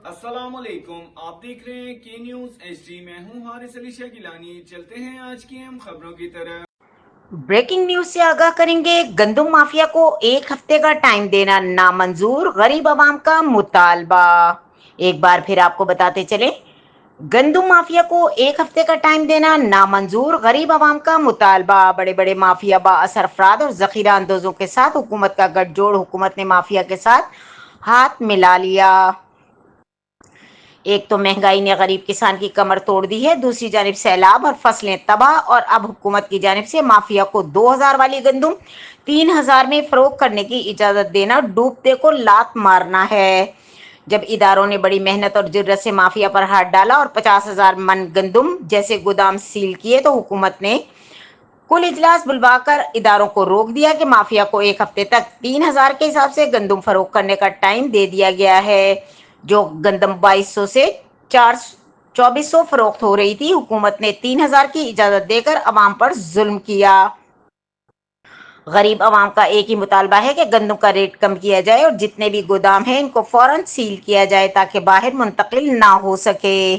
السلام علیکم، آپ دیکھ رہے ہیں کی نیوز ایچ ڈی۔ میں ہوں حارث علی شاہ گیلانی۔ چلتے ہیں آج کی اہم خبروں کی طرف۔ بریکنگ نیوز سے آگاہ کریں گے۔ گندم مافیا کو ایک ہفتے کا ٹائم دینا نامنظور، غریب عوام کا مطالبہ۔ ایک بار پھر آپ کو بتاتے چلیں، گندم مافیا کو ایک ہفتے کا ٹائم دینا نامنظور، غریب عوام کا مطالبہ۔ بڑے بڑے مافیا با اثر افراد اور ذخیرہ اندوزوں کے ساتھ حکومت کا گٹھ جوڑ، حکومت نے مافیا کے ساتھ ہاتھ ملا لیا۔ ایک تو مہنگائی نے غریب کسان کی کمر توڑ دی ہے، دوسری جانب سیلاب اور فصلیں تباہ، اور اب حکومت کی جانب سے مافیا کو 2000 والی گندم 3000 میں فروخت کرنے کی اجازت دینا ڈوبتے کو لات مارنا ہے۔ جب اداروں نے بڑی محنت اور جرت سے مافیا پر ہاتھ ڈالا اور 50,000 من گندم جیسے گودام سیل کیے، تو حکومت نے کل اجلاس بلوا کر اداروں کو روک دیا کہ مافیا کو ایک ہفتے تک 3000 کے حساب سے گندم فروخت کرنے کا ٹائم دے دیا گیا ہے۔ جو گندم 2200 سے 2400 فروخت ہو رہی تھی، حکومت نے 3000 کی اجازت دے کر عوام پر ظلم کیا۔ غریب عوام کا ایک ہی مطالبہ ہے کہ گندم کا ریٹ کم کیا جائے اور جتنے بھی گودام ہیں ان کو فوراً سیل کیا جائے تاکہ باہر منتقل نہ ہو سکے۔